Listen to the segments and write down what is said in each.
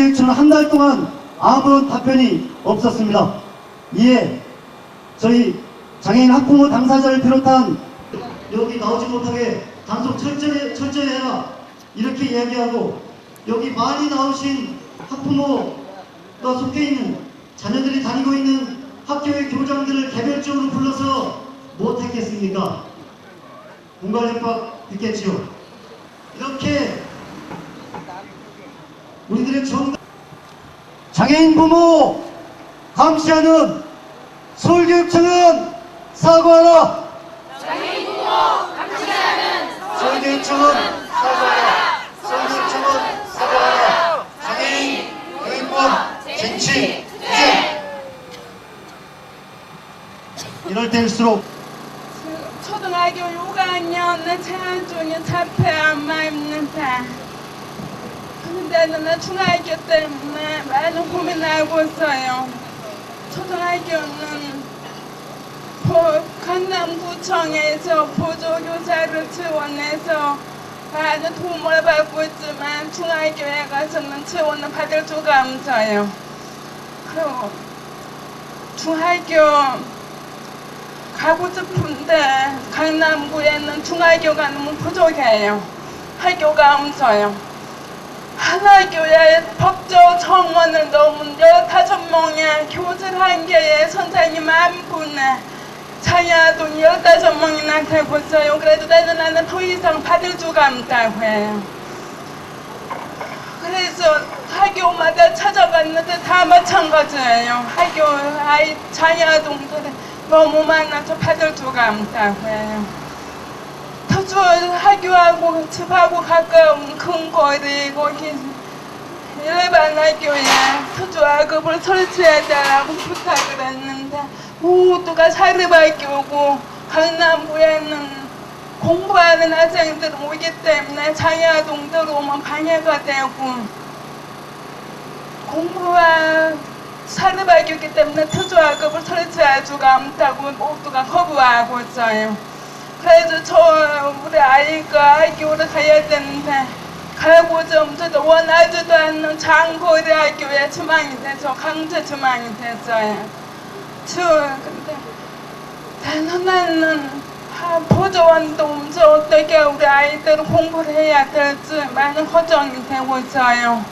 저는 한 달 동안 아무런 답변이 없었습니다. 이에 저희 장애인 학부모 당사자를 비롯한 여기 나오지 못하게 단속 철저히 해라 이렇게 이야기하고, 여기 많이 나오신 학부모가 속해 있는 자녀들이 다니고 있는 학교의 교장들을 개별적으로 불러서 못했겠습니까? 공갈협박 했겠지요. 이렇게 우리들의 장애인 부모 감시하는 서울교육청은 사과하라. 장애인 부모 감시하는 서울교육청은 사과하라. 서울교육청은 사과하라. 장애인 교육법 쟁취 투쟁. 이럴 때일수록 초등학교 6학년 재학 중에 자폐 안마 입는다. 근데 중학교 때문에 많은 고민하고 있어요. 초등학교는 강남구청에서 보조교사를 지원해서 많은 도움을 받고 있지만 중학교에 가서는 지원을 받을 수가 없어요. 그리고 중학교 가고 싶은데 강남구에는 중학교가 너무 부족해요. 학교가 없어요. 한 학교에 법조 정원을 넘은 15명의 교실 한 개에 선생님 한 분에 자녀아동 15명이나 되고 있어요. 그래도 나는 더 이상 받을 수가 없다고 해요. 그래서 학교마다 찾아갔는데 다 마찬가지예요. 학교 아이 자녀아동들이 너무 많아서 받을 수가 없다고 해요. 터주 학교하고 집하고 가까운 큰 거리고 일반 학교에 터주학급을 설치해달라고 부탁을 했는데 모두가 사립학교고 강남구에는 공부하는 학생들 오기 때문에 장애아동들 오면 방해가 되고 공부와 사립학교이기 때문에 터주학급을 설치할 수가 없다고 모두가 거부하고 있어요. 그래서 우리 아이가 학교를 가야 되는데 가고 좀도 원하지도 않는 장거리 학교에 주망이 돼서 강제 주망이 됐어요. 근데 나는 보조원도 없어 어떻게 우리 아이들은 공부를 해야 될지 많은 걱정이 되고 있어요.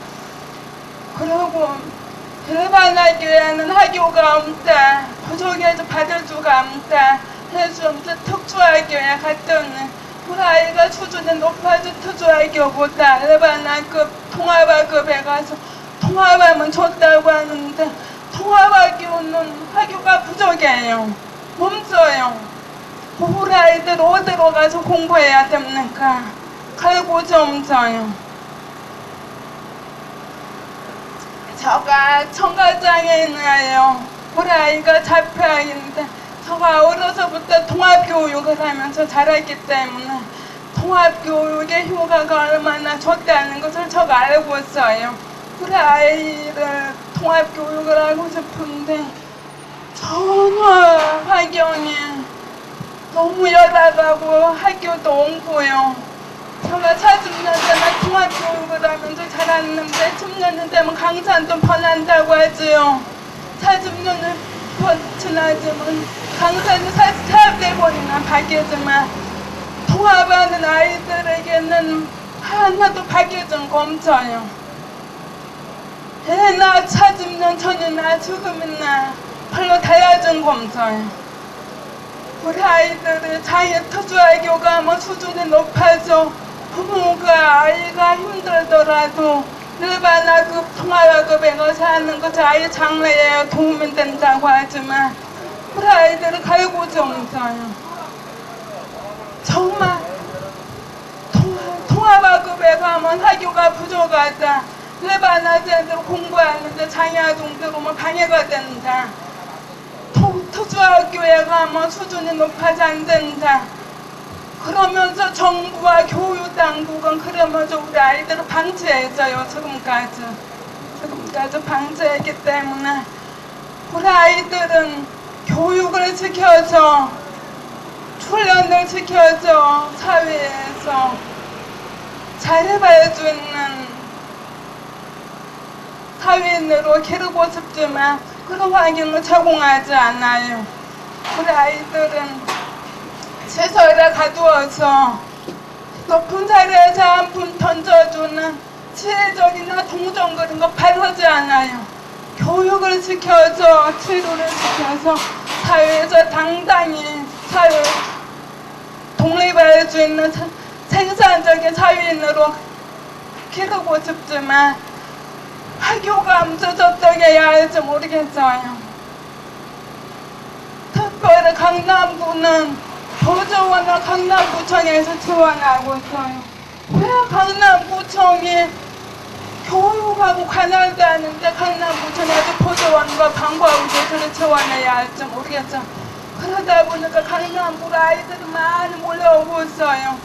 그리고 일반 학교에는 학교가 없다, 보조교사 받을 수가 없다 해서 특수학교에 갔더니 우리 아이가 수준이 높아서 특수학교보다 일반학급 통합학급에 가서 통합하면 좋다고 하는데 통합학교는 학교가 부족해요. 없어요. 우리 아이들 어디로 가서 공부해야 됩니까? 갈 곳이 없어요. 저가 청각장애인이에요. 우리 아이가 자폐아인데 저가 어려서부터 통합교육을 하면서 자랐기 때문에 통합교육의 효과가 얼마나 좋다는 것을 저가 알고 있어요. 우리 아이를 통합교육을 하고 싶은데 전혀 환경이 너무 열악하고 학교도 옹고요. 제가 40년 전에 통합교육을 하면서 자랐는데 10년이 되면 강산도 변한다고 하지요. 40년을 지나지만 강산이 44번이나 바뀌지만 통합하는 아이들에게는 하나도 바뀌어진 거 없어요. 애나 40년 전이나 지금이나 별로 달라진 거 없어요. 우리 아이들이 장애 특수학교가 뭐 수준이 높아서 부모가 아이가 힘들더라도 일반학급, 통합학급에 가서 하는 것이 아이 장래에 도움이 된다고 하지만 우리 아이들은 갈 곳이 없어요. 정말 통합학급에 가면 학교가 부족하다, 일반 학생들 공부하는데 장애아동들 오면 방해가 된다, 특수학교에 가면 수준이 높아서 안 된다 그러면서 정부와 교육당국은 그러면서 우리 아이들을 방치했어요. 지금까지 방치했기 때문에 우리 아이들은 교육을 시켜서 훈련을 시켜서 사회에서 잘해봐야 수 있는 사회인으로 기르고 싶지만 그런 환경을 제공하지 않아요. 우리 아이들은 시설에 가두어서 높은 자리에서 한 푼 던져주는 지혜적이나 동정 그런 거 바라지 않아요. 교육을 시켜서 치료를 시켜서 사회에서 당당히 사회 독립할 수 있는 생산적인 사회인으로 기르고 싶지만 학교가 없어졌다고 해야 할지 모르겠어요. 특별히 강남구는 보조원을 강남구청에서 지원하고 있어요. 왜 강남구청이 교육하고 관할도 하는데 강남구청에서 보조원과 방과후대들을 지원해야 할지 모르겠어요. 그러다 보니까 강남구 아이들이 많이 몰려오고 있어요.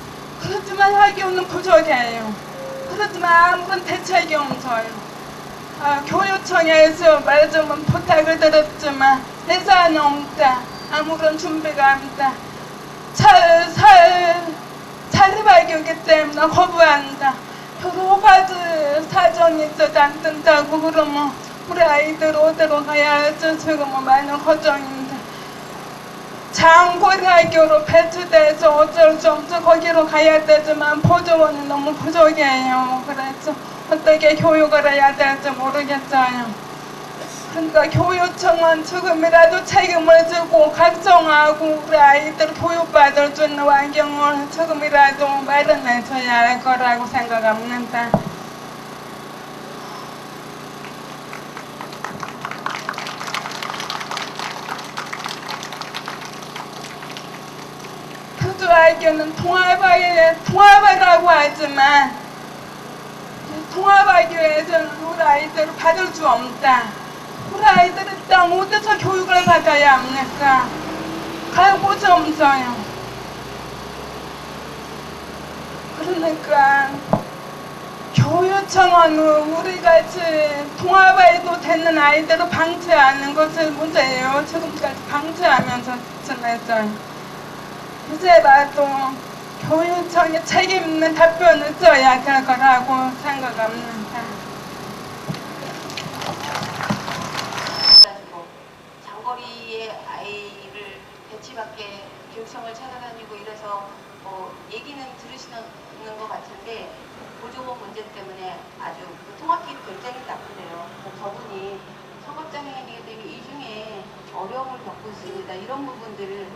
그렇지만 학교는 부족해요. 그렇지만 아무런 대책이 없어요. 교육청에서 말 좀 부탁을 드렸지만 예산이 없다. 아무런 준비가 없다. 자립학교이기 때문에 거부한다. 여러 가지 사정이 있어도 안 된다고 그러면 우리 아이들 어디로 가야 할지 지금은 많이 걱정입니다. 장고등학교로 배치돼서 어쩔 수 없어 거기로 가야 되지만 보조원이 너무 부족해요. 그래서 어떻게 교육을 해야 될지 모르겠어요. 그러니까 교육청은 지금이라도 책임을 지고 각성하고 우리 아이들 교육받을 수 있는 환경을 지금이라도 마련해줘야 할 거라고 생각합니다. 초등학교는 통합학이라고 하지만 통합학교에서는 우리 아이들을 받을 수 없다. 우리 아이들이 땅 어디서 교육을 받아야 합니까? 갈 곳이 없어요. 그러니까 교육청은 우리같이 통합해도 되는 아이들을 방치하는 것이 문제예요. 지금까지 방치하면서 지냈어요. 이제라도 교육청이 책임 있는 답변을 써야 될 거라고 생각합니다. 장거리에 아이를 배치받게 교육청을 찾아다니고 이래서 얘기는 들으시는 것 같은데 보조원 문제 때문에 아주 통학기 굉장히 나쁘네요. 저분이 청각장애인이기 때문에 이 중에 어려움을 겪고 있습니다. 이런 부분들을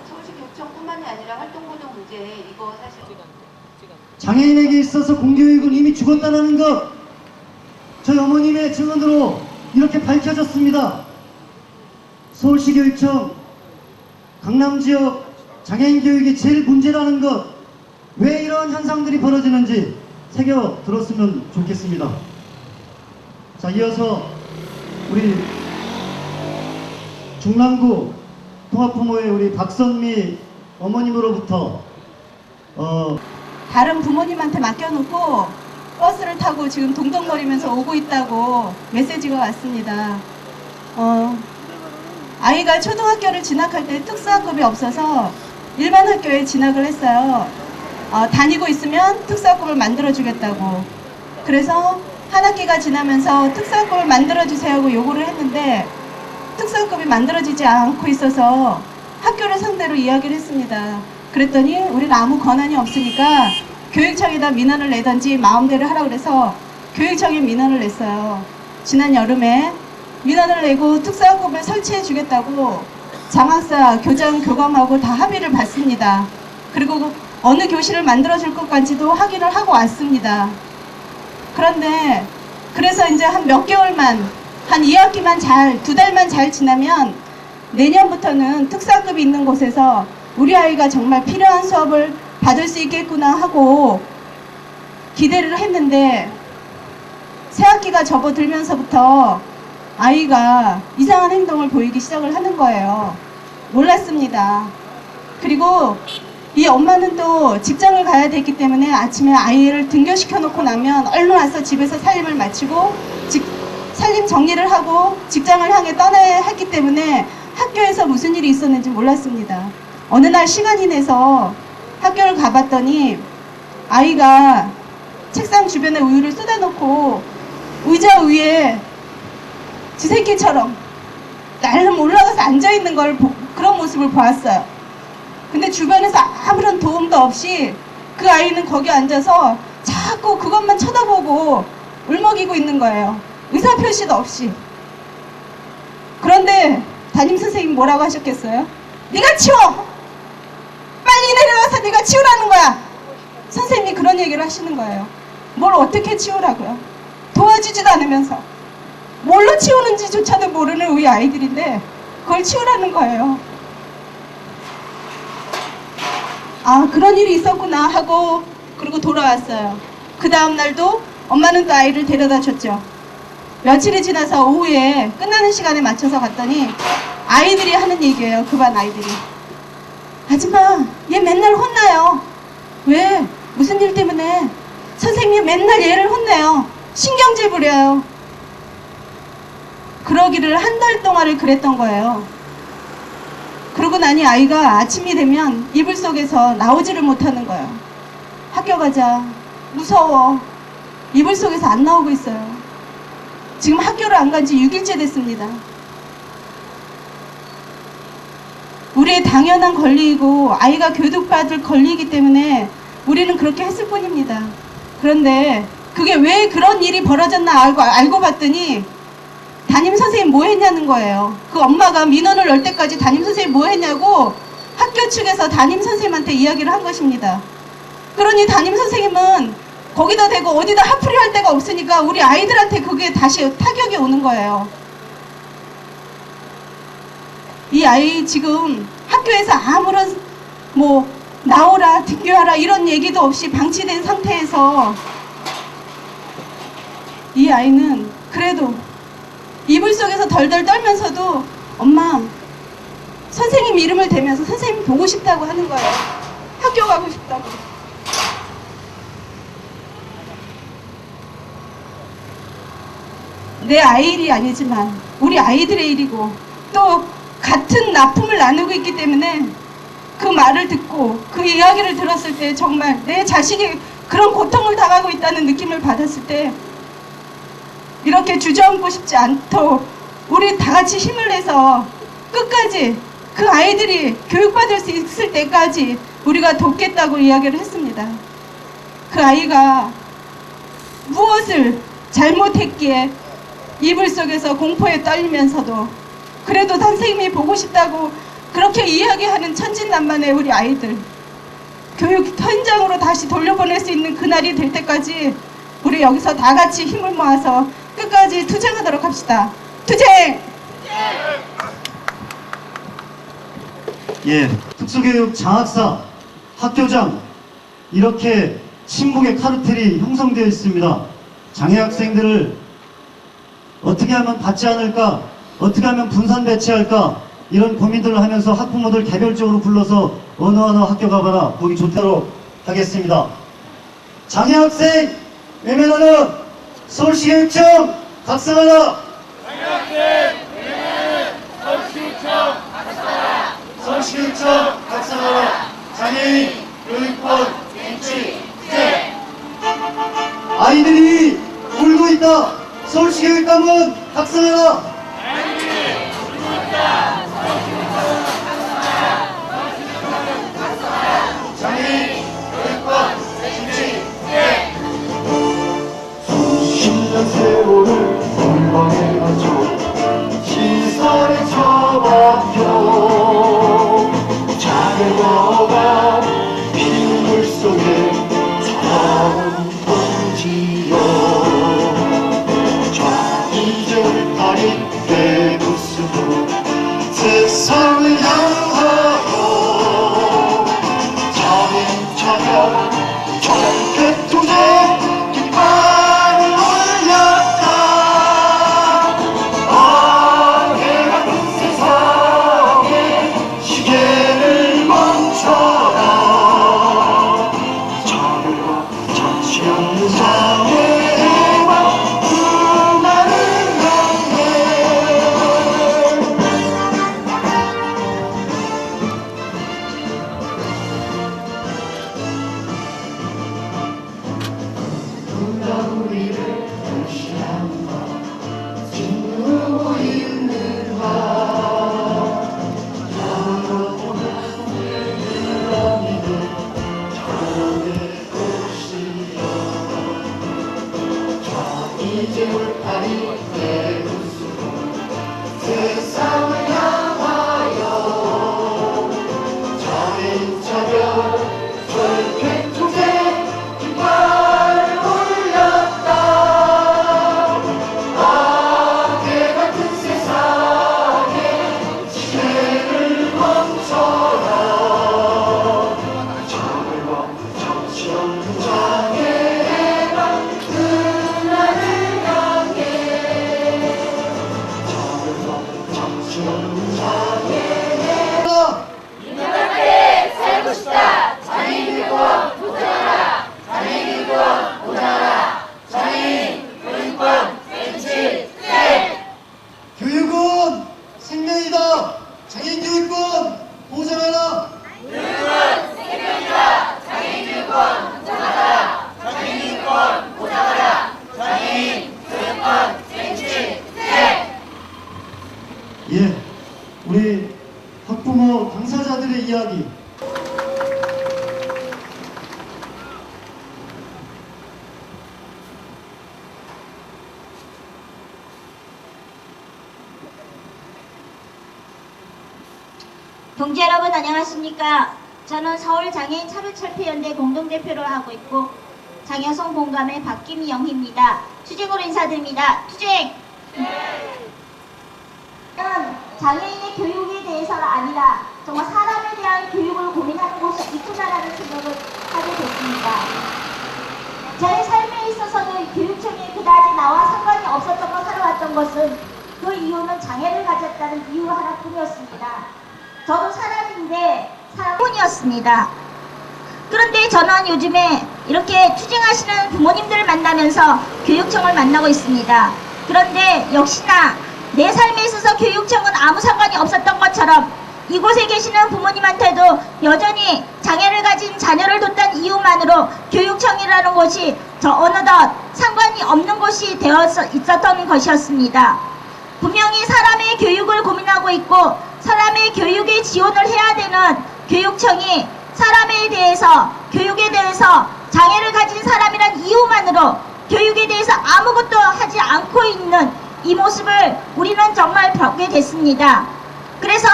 서울시 교육청뿐만이 아니라 활동보조 문제 이거 사실 장애인에게 있어서 공교육은 이미 죽었다는 것, 저희 어머님의 증언으로 이렇게 밝혀졌습니다. 서울시 교육청 강남지역 장애인 교육이 제일 문제라는 것, 왜 이런 현상들이 벌어지는지 새겨 들었으면 좋겠습니다. 자, 이어서 우리 중랑구 통합부모의 우리 박선미 어머님으로부터 다른 부모님한테 맡겨놓고 버스를 타고 지금 동동거리면서 오고 있다고 메시지가 왔습니다. 아이가 초등학교를 진학할 때 특수학급이 없어서 일반 학교에 진학을 했어요. 다니고 있으면 특수학급을 만들어주겠다고. 그래서 한 학기가 지나면서 특수학급을 만들어주세요 하고 요구를 했는데 특수학급이 만들어지지 않고 있어서 학교를 상대로 이야기를 했습니다. 그랬더니 우리는 아무 권한이 없으니까 교육청에다 민원을 내던지 마음대로 하라고 그래서 교육청에 민원을 냈어요. 지난 여름에 민원을 내고 특수학급을 설치해 주겠다고 장학사, 교장, 교감하고 다 합의를 받습니다. 그리고 어느 교실을 만들어줄 것까지도 확인을 하고 왔습니다. 그런데 그래서 이제 한 몇 개월만, 한 2학기만 두 달만 잘 지나면 내년부터는 특수학급이 있는 곳에서 우리 아이가 정말 필요한 수업을 받을 수 있겠구나 하고 기대를 했는데 새 학기가 접어들면서부터 아이가 이상한 행동을 보이기 시작을 하는 거예요. 몰랐습니다. 그리고 이 엄마는 또 직장을 가야 되기 때문에 아침에 아이를 등교시켜 놓고 나면 얼른 와서 집에서 살림을 마치고 살림 정리를 하고 직장을 향해 떠나야 했기 때문에 학교에서 무슨 일이 있었는지 몰랐습니다. 어느 날 시간이 내서 학교를 가봤더니 아이가 책상 주변에 우유를 쏟아놓고 위에 지새끼처럼 날름 올라가서 앉아있는 걸 그런 모습을 보았어요. 근데 주변에서 아무런 도움도 없이 그 아이는 거기 앉아서 자꾸 그것만 쳐다보고 울먹이고 있는 거예요. 의사표시도 없이. 그런데 담임선생님이 뭐라고 하셨겠어요? 네가 치워! 빨리 내려와서 네가 치우라는 거야! 선생님이 그런 얘기를 하시는 거예요. 뭘 어떻게 치우라고요? 도와주지도 않으면서. 뭘로 치우는지조차도 모르는 우리 아이들인데 그걸 치우라는 거예요. 아, 그런 일이 있었구나 하고 그리고 돌아왔어요. 그 다음 날도 엄마는 또 아이를 데려다 줬죠. 며칠이 지나서 오후에 끝나는 시간에 맞춰서 갔더니 아이들이 하는 얘기예요. 그 반 아이들이. 아줌마, 얘 맨날 혼나요. 왜? 무슨 일 때문에? 선생님이 맨날 얘를 혼내요. 신경질 부려요. 그러기를 한 달 동안을 그랬던 거예요. 그러고 나니 아이가 아침이 되면 이불 속에서 나오지를 못하는 거예요. 학교 가자. 무서워. 이불 속에서 안 나오고 있어요. 지금 학교를 안 간 지 6일째 됐습니다. 우리의 당연한 권리이고 아이가 교육받을 권리이기 때문에 우리는 그렇게 했을 뿐입니다. 그런데 그게 왜 그런 일이 벌어졌나 알고 봤더니 담임선생님 뭐 했냐는 거예요. 그 엄마가 민원을 넣을 때까지 담임선생님 뭐 했냐고 학교 측에서 담임선생님한테 이야기를 한 것입니다. 그러니 담임선생님은 거기다 대고 어디다 하풀이 할 데가 없으니까 우리 아이들한테 그게 다시 타격이 오는 거예요. 이 아이 지금 학교에서 아무런 뭐 나오라 등교하라 이런 얘기도 없이 방치된 상태에서 이 아이는 그래도 이불 속에서 덜덜 떨면서도 엄마 선생님 이름을 대면서 선생님 보고 싶다고 하는 거예요. 학교 가고 싶다고. 내 아이 일이 아니지만 우리 아이들의 일이고 또 같은 아픔을 나누고 있기 때문에 그 말을 듣고 그 이야기를 들었을 때 정말 내 자식이 그런 고통을 당하고 있다는 느낌을 받았을 때 이렇게 주저앉고 싶지 않도록 우리 다 같이 힘을 내서 끝까지 그 아이들이 교육받을 수 있을 때까지 우리가 돕겠다고 이야기를 했습니다. 그 아이가 무엇을 잘못했기에 이불 속에서 공포에 떨리면서도 그래도 선생님이 보고 싶다고 그렇게 이야기하는 천진난만의 우리 아이들 교육 현장으로 다시 돌려보낼 수 있는 그날이 될 때까지 우리 여기서 다 같이 힘을 모아서 끝까지 투쟁하도록 합시다. 투쟁! 예, 특수교육 장학사, 학교장 이렇게 친북의 카르텔이 형성되어 있습니다. 장애 학생들을 어떻게 하면 받지 않을까, 어떻게 하면 분산 배치할까 이런 고민들을 하면서 학부모들 개별적으로 불러서 어느 학교 가봐라 보기 좋도록 하겠습니다. 장애 학생 외면하는 서울시교육청 각성하라. 장애 학생 외면하는 서울시교육청 각성하라. 장애인 교육권 쟁취 투쟁. 아이들이 울고 있다. 서울시교육감은 각성하라. 아이들이 울고 있다. 장애인 교육권 쟁취 투쟁. 수십 년 세월을 불방에 바쳐 시선에 처박혀 장애가가 빗물 속에 살아온 동지여 좌이절 달인 대구스로 세상을 향하여 차근차근 정켓투쟁 깃발을 올려 이제 울타리 내부수로 세상을 향하여 장애인 차별 절개투쟁 깃발 올렸다. 악의 같은 세상에 시대를 멈춰라. 장애와 정치 없는 장애가 그날을 향해 장애와 정치 없는 장애 교육은 생명이다. 장애인 교육권 보장하라. 예, 우리 학부모 당사자들의 이야기. 동지 여러분 안녕하십니까? 저는 서울장애인 차별철폐연대 공동대표로 하고 있고 장여성 공감의 박김영희입니다. 투쟁으로 인사드립니다. 투쟁! 장애인의 교육에 대해서가 아니라 정말 사람에 대한 교육을 고민하는 곳이 있구나라는 생각을 하게 됐습니다. 제 삶에 있어서도 교육청이 그다지 나와 상관이 없었던 걸 살아왔던 것은 그 이유는 장애를 가졌다는 이유 하나뿐이었습니다. 저도 사람인데 사람뿐이었습니다. 그런데 저는 요즘에 이렇게 투쟁하시는 부모님들을 만나면서 교육청을 만나고 있습니다. 그런데 역시나 내 삶에 있어서 교육청은 아무 상관이 없었던 것처럼 이곳에 계시는 부모님한테도 여전히 장애를 가진 자녀를 뒀다는 이유만으로 교육청이라는 곳이 저 어느덧 상관이 없는 곳이 되어 있었던 것이었습니다. 분명히 사람의 교육을 고민하고 있고 사람의 교육에 지원을 해야 되는 교육청이 사람에 대해서 교육에 대해서 장애를 가진 사람이란 이유만으로 교육에 대해서 아무것도 하지 않고 있는 이 모습을 우리는 정말 보게 됐습니다. 그래서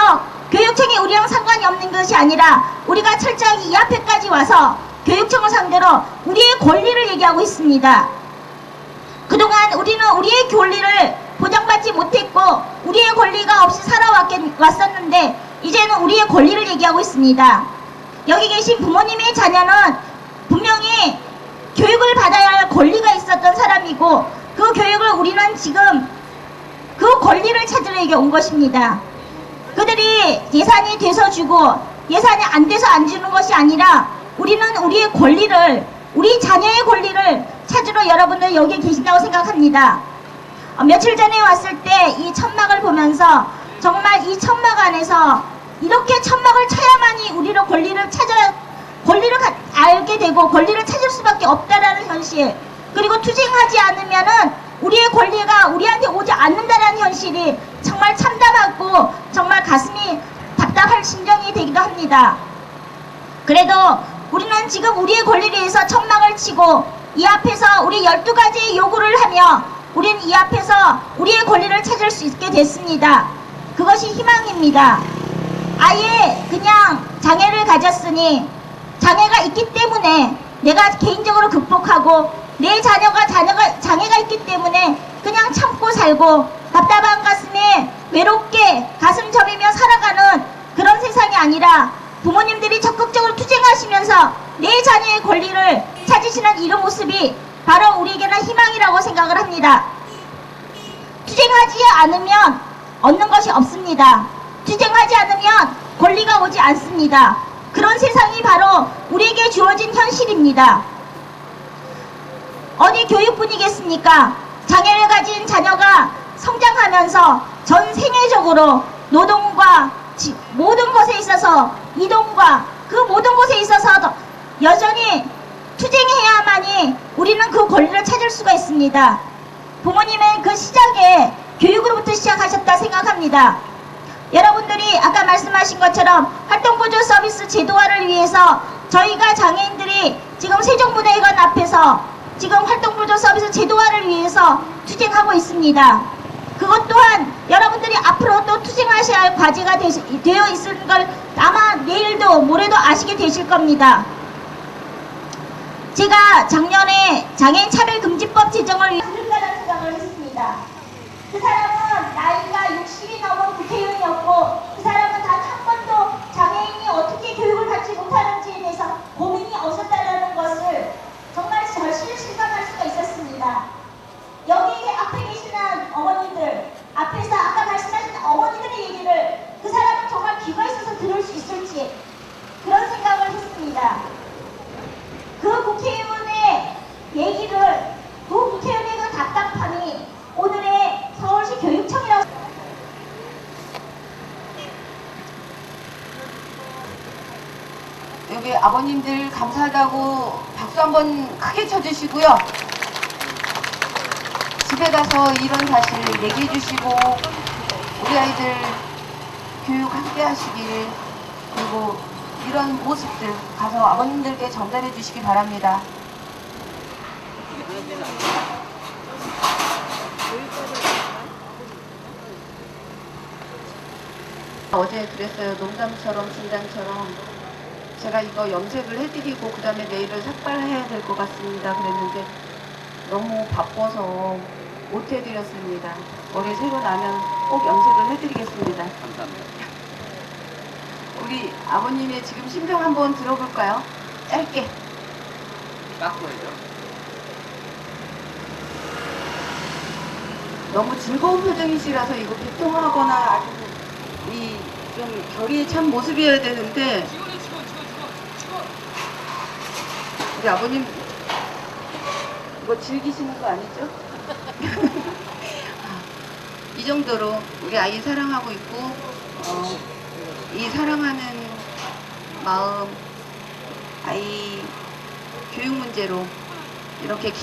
교육청이 우리랑 상관이 없는 것이 아니라 우리가 철저하게 이 앞에까지 와서 교육청을 상대로 우리의 권리를 얘기하고 있습니다. 그동안 우리는 우리의 권리를 보장받지 못했고 우리의 권리가 없이 살아왔었는데 이제는 우리의 권리를 얘기하고 있습니다. 여기 계신 부모님의 자녀는 분명히 교육을 받아야 할 권리가 있었던 사람이고 그 교육을 우리는 지금 그 권리를 찾으러 여기 온 것입니다. 그들이 예산이 돼서 주고 예산이 안 돼서 안 주는 것이 아니라 우리는 우리의 권리를 우리 자녀의 권리를 찾으러 여러분들 여기 계신다고 생각합니다. 며칠 전에 왔을 때 이 천막을 보면서 정말 이 천막 안에서 이렇게 천막을 쳐야만이 우리로 권리를 알게 되고 권리를 찾을 수밖에 없다라는 현실, 그리고 투쟁하지 않으면은 우리의 권리가 우리한테 오지 않는다라는 현실이 정말 참담하고 정말 가슴이 답답할 심정이 되기도 합니다. 그래도 우리는 지금 우리의 권리를 위해서 천막을 치고 이 앞에서 우리 12가지의 요구를 하며 우리는 이 앞에서 우리의 권리를 찾을 수 있게 됐습니다. 그것이 희망입니다. 아예 그냥 장애를 가졌으니 장애가 있기 때문에 내가 개인적으로 극복하고 내 자녀가 장애가 있기 때문에 그냥 참고 살고 답답한 가슴에 외롭게 가슴 저리며 살아가는 그런 세상이 아니라 부모님들이 적극적으로 투쟁하시면서 내 자녀의 권리를 찾으시는 이런 모습이 바로 우리에게는 희망이라고 생각을 합니다. 투쟁하지 않으면 얻는 것이 없습니다. 투쟁하지 않으면 권리가 오지 않습니다. 그런 세상이 바로 우리에게 주어진 현실입니다. 어디 교육뿐이겠습니까? 장애를 가진 자녀가 성장하면서 전 세계적으로 노동과 모든 것에 있어서 이동과 그 모든 것에 있어서 여전히 투쟁해야만이 우리는 그 권리를 찾을 수가 있습니다. 부모님은 그 시작에 교육으로부터 시작하셨다 생각합니다. 여러분들이 아까 말씀하신 것처럼 활동보조 서비스 제도화를 위해서 저희가 장애인들이 지금 세종문화회관 앞에서 지금 활동보조 서비스 제도화를 위해서 투쟁하고 있습니다. 그것 또한 여러분들이 앞으로 또 투쟁하셔야 할 과제가 되어 있을 걸 아마 내일도 모레도 아시게 되실 겁니다. 제가 작년에 장애인 차별금지법 제정을 위해 부를까라는 생각을 했습니다. 그 사람은 나이가 60이 넘은 국회의원이었고 그 사람은 단 한 번도 장애인이 어떻게 교육을 받지 못하는지에 대해서 고민이 없었다는 것을 정말 절실히 실감할 수가 있었습니다. 여기 앞에 계시는 어머니들, 앞에서 아까 말씀하신 어머니들의 얘기를 그 사람은 정말 귀가 있어서 들을 수 있을지 그런 생각을 했습니다. 그 국회의원의 얘기를, 그 국회의원의 그 답답함이 오늘의 서울시 교육청이라고 여기 아버님들 감사하다고 박수 한번 크게 쳐주시고요. 집에 가서 이런 사실 얘기해 주시고 우리 아이들 교육 함께 하시길, 그리고 이런 모습들 가서 아버님들께 전달해 주시기 바랍니다. 어제 그랬어요. 농담처럼 진담처럼 제가 이거 염색을 해드리고 그 다음에 내일을 삭발해야 될 것 같습니다 그랬는데 너무 바빠서 못 해드렸습니다. 머리 새로 나면 꼭 염색을 해드리겠습니다. 감사합니다. 우리 아버님의 지금 심정 한번 들어볼까요? 짧게. 깎고야죠. 너무 즐거운 표정이시라서 이거 비통하거나 아주 이 좀 결이 찬 모습이어야 되는데 우리 아버님 이거 즐기시는 거 아니죠? 이 정도로 우리 아이 사랑하고 있고 이 사랑하는 마음, 아이 교육 문제로 이렇게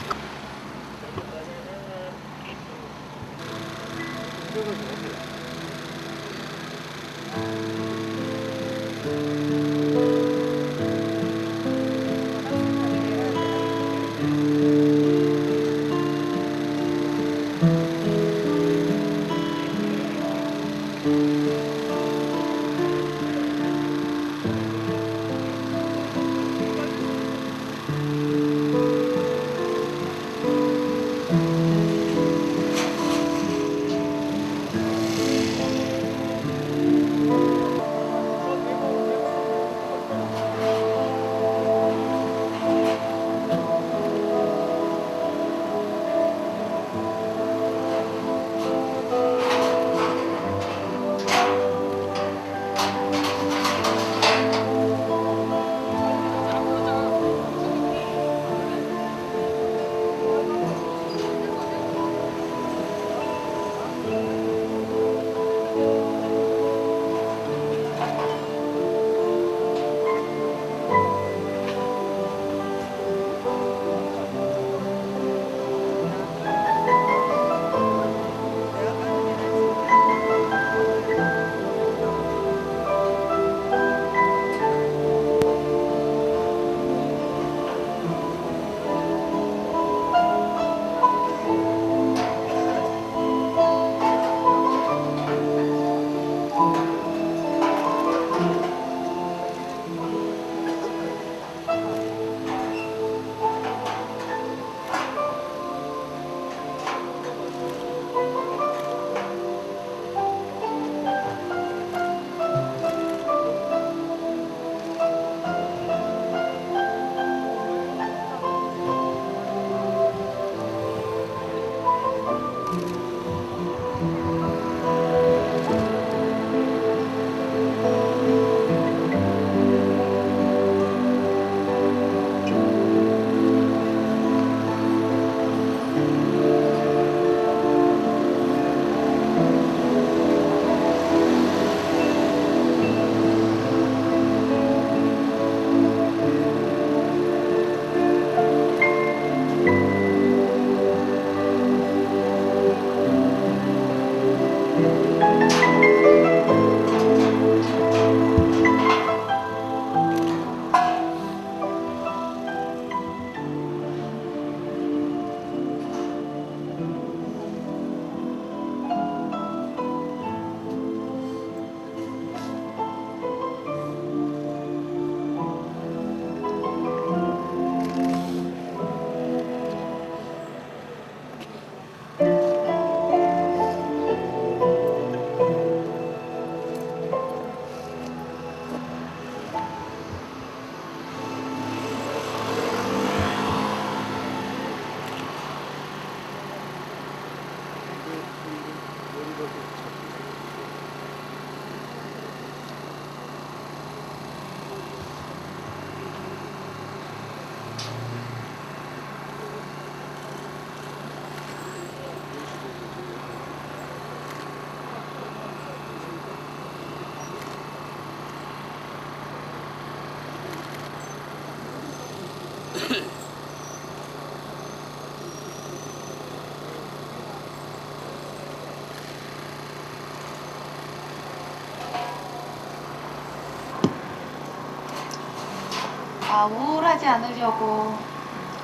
우울하지 않으려고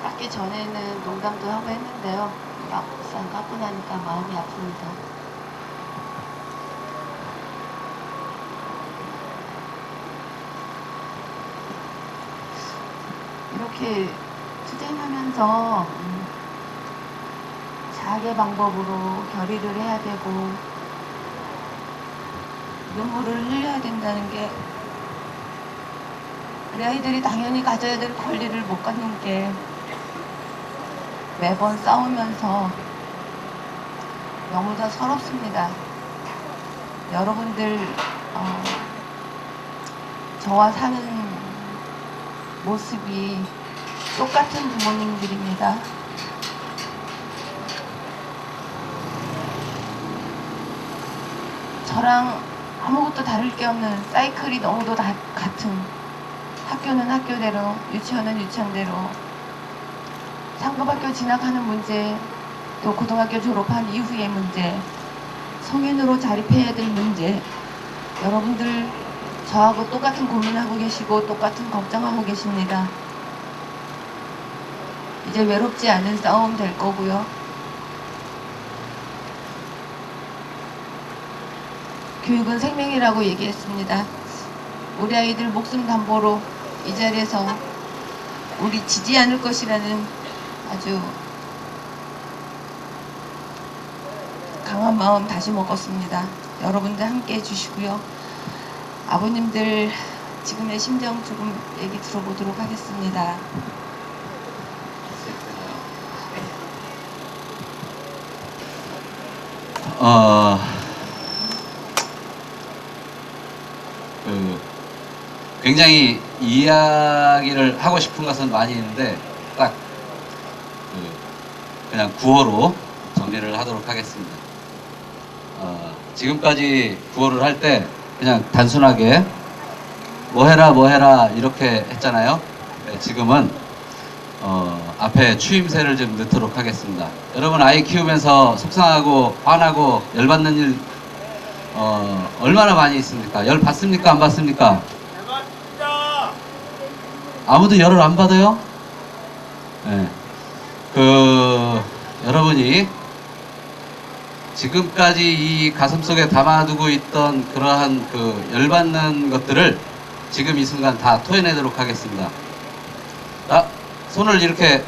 깎기 전에는 농담도 하고 했는데요. 막상 깎고 나니까 마음이 아픕니다. 이렇게 투쟁하면서 자학의 방법으로 결의를 해야 되고 눈물을 흘려야 된다는 게 우리 아이들이 당연히 가져야 될 권리를 못 갖는 게 매번 싸우면서 너무나 서럽습니다. 여러분들 저와 사는 모습이 똑같은 부모님들입니다. 저랑 아무것도 다를 게 없는 사이클이 너무도 다 같은, 학교는 학교대로, 유치원은 유치원대로, 상급학교 진학하는 문제, 또 고등학교 졸업한 이후의 문제, 성인으로 자립해야 될 문제, 여러분들 저하고 똑같은 고민하고 계시고 똑같은 걱정하고 계십니다. 이제 외롭지 않은 싸움 될 거고요. 교육은 생명이라고 얘기했습니다. 우리 아이들 목숨 담보로 이 자리에서 우리 지지 않을 것이라는 아주 강한 마음 다시 먹었습니다. 여러분들 함께 해주시고요. 아버님들 지금의 심정 조금 얘기 들어보도록 하겠습니다. 굉장히 이야기를 하고 싶은 것은 많이 있는데 딱 그냥 구호로 정리를 하도록 하겠습니다. 지금까지 구호를 할 때 그냥 단순하게 뭐 해라 이렇게 했잖아요. 네, 지금은 앞에 추임새를 좀 넣도록 하겠습니다. 여러분 아이 키우면서 속상하고 화나고 열받는 일 얼마나 많이 있습니까? 열 받습니까? 안 받습니까? 아무도 열을 안 받아요? 네. 여러분이 지금까지 이 가슴속에 담아두고 있던 그러한 열받는 것들을 지금 이 순간 다 토해내도록 하겠습니다. 손을 이렇게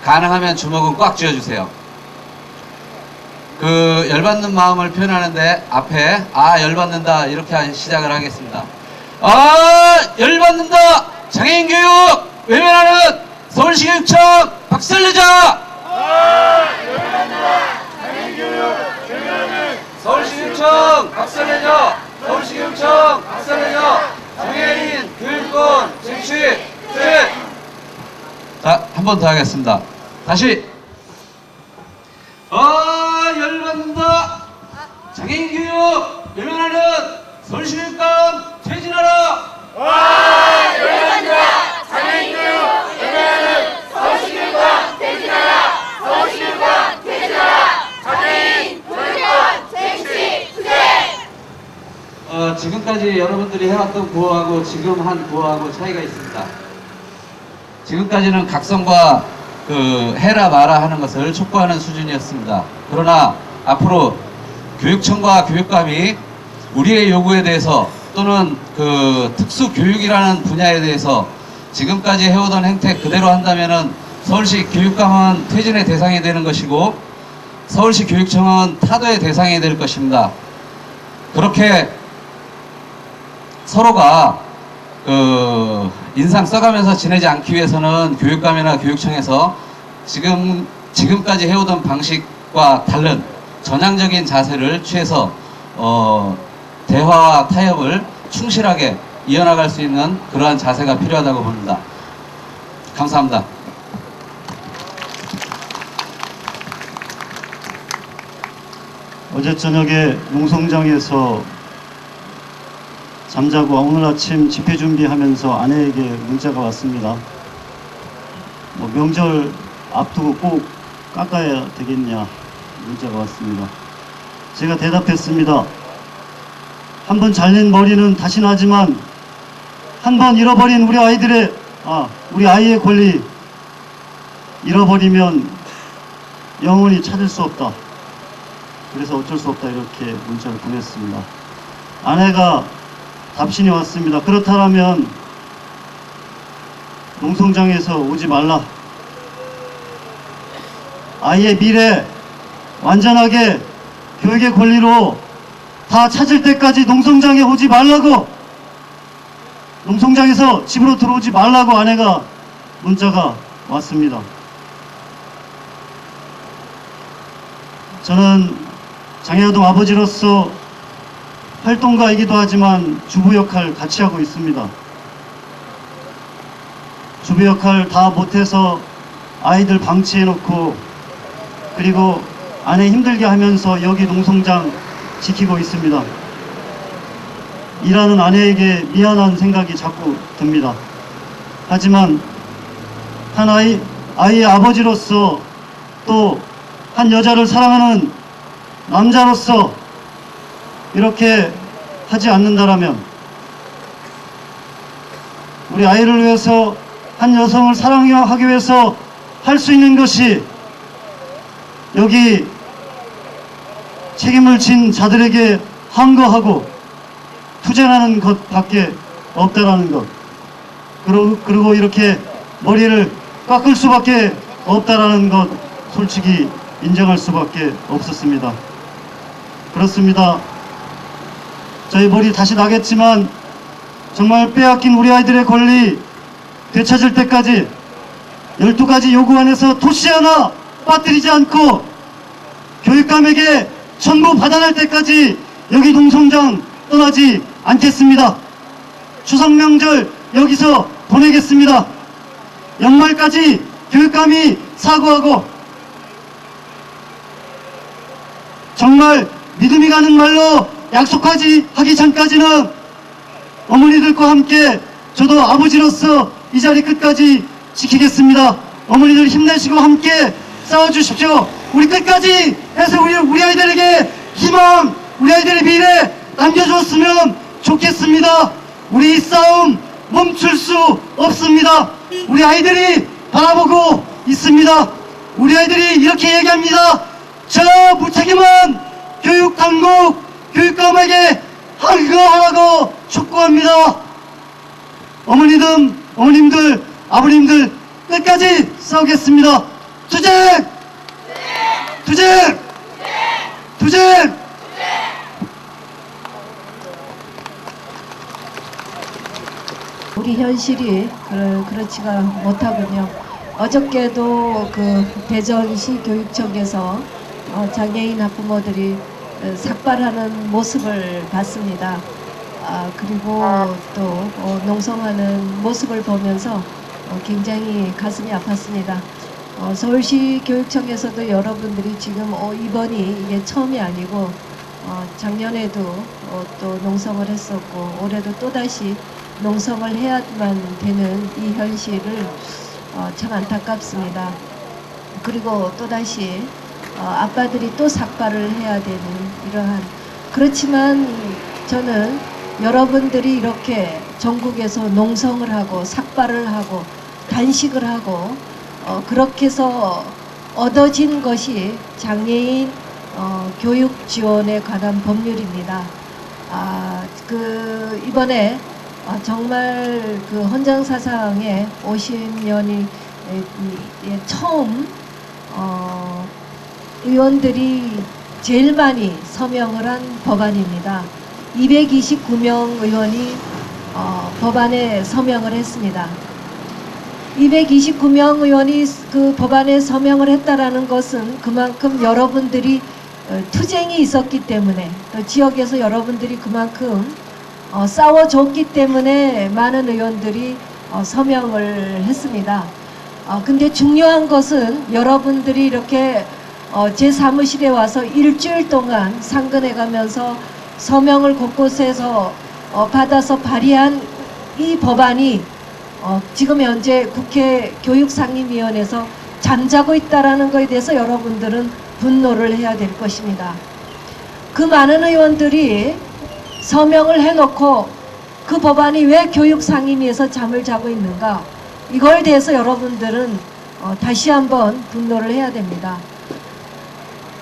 가능하면 주먹은 꽉 쥐어주세요. 열받는 마음을 표현하는데 앞에 열받는다 이렇게 시작을 하겠습니다. 열받는다! 장애인 교육 외면하는 서울시 교육청 박살내자! 열받는다! 장애인 교육 외면하는 서울시 교육청 박살내자! 서울시 교육청 박살내자! 장애인 교육권 쟁취 투쟁! 자, 한 번 더 하겠습니다. 다시 열받는다! 장애인 교육 외면하는 서울시 교육청 퇴진하라! 열받는다! 장애인 교육 외면하는 서울시 교육청 퇴진하라! 서울시 교육청 퇴진하라! 장애인 교육권 쟁취 투쟁! 지금까지 여러분들이 해왔던 구호하고 지금 한 구호하고 차이가 있습니다. 지금까지는 각성과 해라 마라 하는 것을 촉구하는 수준이었습니다. 그러나 앞으로 교육청과 교육감이 우리의 요구에 대해서 또는 특수 교육이라는 분야에 대해서 지금까지 해오던 행태 그대로 한다면은 서울시 교육감은 퇴진의 대상이 되는 것이고 서울시 교육청은 타도의 대상이 될 것입니다. 그렇게 서로가 인상 써가면서 지내지 않기 위해서는 교육감이나 교육청에서 지금까지 해오던 방식과 다른 전향적인 자세를 취해서 대화와 타협을 충실하게 이어나갈 수 있는 그러한 자세가 필요하다고 봅니다. 감사합니다. 어제 저녁에 농성장에서 잠자고 오늘 아침 집회 준비하면서 아내에게 문자가 왔습니다. 명절 앞두고 꼭 깎아야 되겠냐 문자가 왔습니다. 제가 대답했습니다. 한번 잘린 머리는 다시 나지만 한번 잃어버린 우리 아이의 권리 잃어버리면 영원히 찾을 수 없다. 그래서 어쩔 수 없다 이렇게 문자를 보냈습니다. 아내가 답신이 왔습니다. 그렇다면 농성장에서 오지 말라. 아이의 미래 완전하게 교육의 권리로 다 찾을 때까지 농성장에 오지 말라고, 농성장에서 집으로 들어오지 말라고 아내가 문자가 왔습니다. 저는 장애아동 아버지로서 활동가이기도 하지만 주부 역할 같이 하고 있습니다. 주부 역할 다 못해서 아이들 방치해놓고 그리고 아내 힘들게 하면서 여기 농성장 지키고 있습니다. 일하는 아내에게 미안한 생각이 자꾸 듭니다. 하지만 한 아이의 아버지로서 또 한 여자를 사랑하는 남자로서 이렇게 하지 않는다라면, 우리 아이를 위해서 한 여성을 사랑하기 위해서 할 수 있는 것이 여기 책임을 진 자들에게 항거하고 투쟁하는 것밖에 없다라는 것, 그리고 이렇게 머리를 깎을 수밖에 없다라는 것 솔직히 인정할 수밖에 없었습니다. 그렇습니다. 저희 머리 다시 나겠지만 정말 빼앗긴 우리 아이들의 권리 되찾을 때까지 12가지 요구 안에서 토시 하나 빠뜨리지 않고 교육감에게 전부 받아낼 때까지 여기 농성장 떠나지 않겠습니다. 추석 명절 여기서 보내겠습니다. 연말까지 교육감이 사과하고 정말 믿음이 가는 말로 하기 전까지는 어머니들과 함께 저도 아버지로서 이 자리 끝까지 지키겠습니다. 어머니들 힘내시고 함께 싸워주십시오. 우리 끝까지 해서 우리 아이들에게 희망, 우리 아이들의 미래 남겨줬으면 좋겠습니다. 우리 이 싸움 멈출 수 없습니다. 우리 아이들이 바라보고 있습니다. 우리 아이들이 이렇게 얘기합니다. 저 무책임한 교육당국, 교육감에게 항거하라고 촉구합니다. 어머님들, 아버님들 끝까지 싸우겠습니다. 투쟁! 투쟁! 투쟁! 우리 현실이 그렇지가 못하군요. 어저께도 그 대전시 교육청에서 장애인 학부모들이 삭발하는 모습을 봤습니다. 그리고 또 농성하는 모습을 보면서 굉장히 가슴이 아팠습니다. 서울시 교육청에서도 여러분들이 지금 이번이 이게 처음이 아니고 작년에도 또 농성을 했었고 올해도 또다시 농성을 해야만 되는 이 현실을 참 안타깝습니다. 그리고 또다시 아빠들이 또 삭발을 해야 되는 이러한, 그렇지만 저는 여러분들이 이렇게 전국에서 농성을 하고 삭발을 하고 단식을 하고 그렇게 해서 얻어진 것이 장애인 교육 지원에 관한 법률입니다. 이번에 정말 그 헌장사상에 50년이 처음 의원들이 제일 많이 서명을 한 법안입니다. 229명 의원이 법안에 서명을 했습니다. 229명 의원이 그 법안에 서명을 했다라는 것은 그만큼 여러분들이 투쟁이 있었기 때문에, 또 지역에서 여러분들이 그만큼 싸워줬기 때문에 많은 의원들이 서명을 했습니다. 근데 중요한 것은 여러분들이 이렇게 제 사무실에 와서 일주일 동안 상근해 가면서 서명을 곳곳에서 받아서 발의한 이 법안이 지금 현재 국회 교육상임위원회에서 잠자고 있다라는 것에 대해서 여러분들은 분노를 해야 될 것입니다. 그 많은 의원들이 서명을 해놓고 그 법안이 왜 교육상임위에서 잠을 자고 있는가? 이걸 대해서 여러분들은 다시 한번 분노를 해야 됩니다.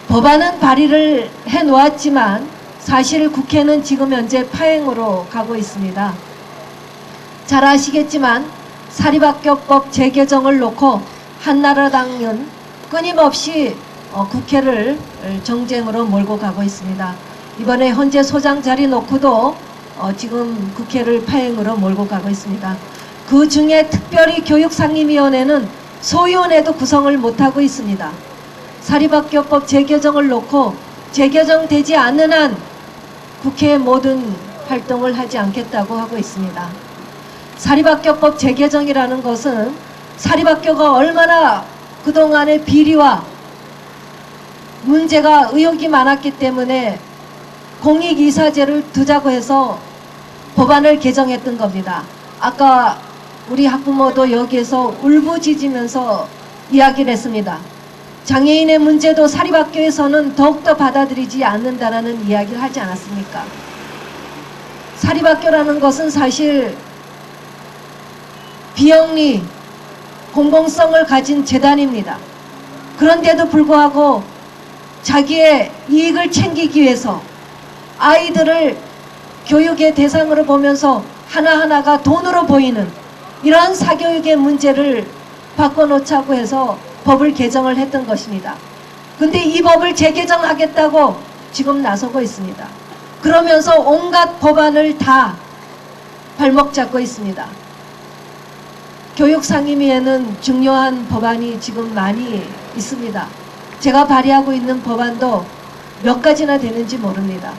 법안은 발의를 해 놓았지만 사실 국회는 지금 현재 파행으로 가고 있습니다. 잘 아시겠지만 사립학교법 재개정을 놓고 한나라당은 끊임없이 국회를 정쟁으로 몰고 가고 있습니다. 이번에 헌재 소장 자리 놓고도 지금 국회를 파행으로 몰고 가고 있습니다. 그 중에 특별히 교육상임위원회는 소위원회도 구성을 못하고 있습니다. 사립학교법 재개정을 놓고 재개정되지 않는 한 국회의 모든 활동을 하지 않겠다고 하고 있습니다. 사립학교법 재개정이라는 것은 사립학교가 얼마나 그동안의 비리와 문제가 의혹이 많았기 때문에 공익이사제를 두자고 해서 법안을 개정했던 겁니다. 아까 우리 학부모도 여기에서 울부짖으면서 이야기를 했습니다. 장애인의 문제도 사립학교에서는 더욱더 받아들이지 않는다라는 이야기를 하지 않았습니까? 사립학교라는 것은 사실 비영리 공공성을 가진 재단입니다. 그런데도 불구하고 자기의 이익을 챙기기 위해서 아이들을 교육의 대상으로 보면서 하나하나가 돈으로 보이는 이러한 사교육의 문제를 바꿔놓자고 해서 법을 개정을 했던 것입니다. 근데 이 법을 재개정하겠다고 지금 나서고 있습니다. 그러면서 온갖 법안을 다 발목 잡고 있습니다. 교육상임위에는 중요한 법안이 지금 많이 있습니다. 제가 발의하고 있는 법안도 몇 가지나 되는지 모릅니다.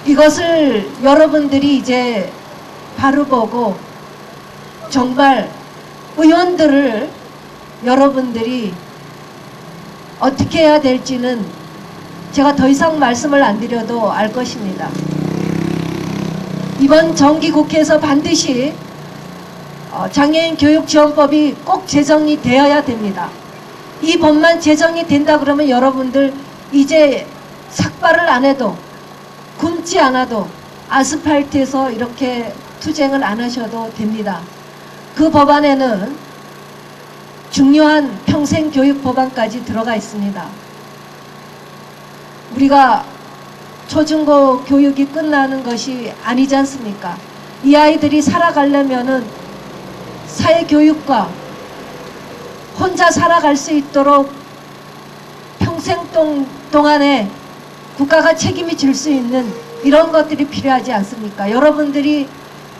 이것을 여러분들이 이제 바로 보고 정말 의원들을 여러분들이 어떻게 해야 될지는 제가 더 이상 말씀을 안 드려도 알 것입니다. 이번 정기국회에서 반드시 장애인 교육지원법이 꼭 제정이 되어야 됩니다. 이 법만 제정이 된다 그러면 여러분들 이제 삭발을 안 해도 굶지 않아도 아스팔트에서 이렇게 투쟁을 안 하셔도 됩니다. 그 법안에는 중요한 평생교육 법안까지 들어가 있습니다. 우리가 초중고 교육이 끝나는 것이 아니지 않습니까? 이 아이들이 살아가려면은 사회교육과 혼자 살아갈 수 있도록 평생 동안에 국가가 책임이 질 수 있는 이런 것들이 필요하지 않습니까? 여러분들이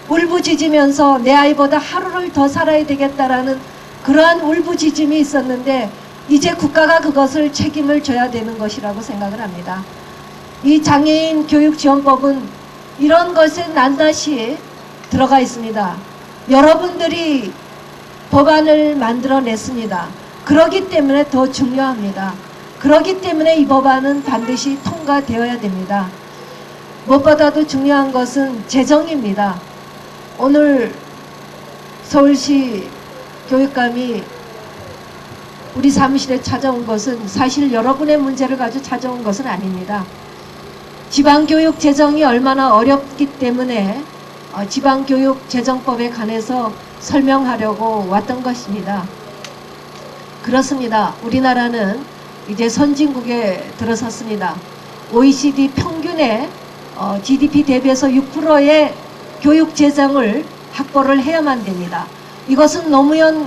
울부짖으면서 내 아이보다 하루를 더 살아야 되겠다라는 그러한 울부짖음이 있었는데 이제 국가가 그것을 책임을 져야 되는 것이라고 생각을 합니다. 이 장애인 교육지원법은 이런 것에 낱낱이 들어가 있습니다. 여러분들이 법안을 만들어냈습니다. 그렇기 때문에 더 중요합니다. 그렇기 때문에 이 법안은 반드시 통과되어야 됩니다. 무엇보다도 중요한 것은 재정입니다. 오늘 서울시 교육감이 우리 사무실에 찾아온 것은 사실 여러분의 문제를 가지고 찾아온 것은 아닙니다. 지방교육 재정이 얼마나 어렵기 때문에 지방교육재정법에 관해서 설명하려고 왔던 것입니다. 그렇습니다. 우리나라는 이제 선진국에 들어섰습니다. OECD 평균의 GDP 대비해서 6%의 교육 재정을 확보를 해야만 됩니다. 이것은 노무현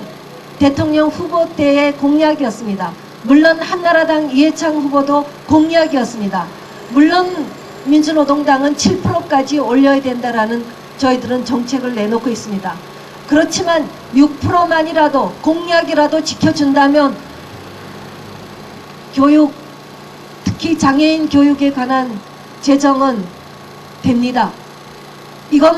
대통령 후보 때의 공약이었습니다. 물론 한나라당 이해창 후보도 공약이었습니다. 물론 민주노동당은 7%까지 올려야 된다라는 저희들은 정책을 내놓고 있습니다. 그렇지만 6%만이라도 공약이라도 지켜준다면 교육, 특히 장애인 교육에 관한 재정은 됩니다. 이것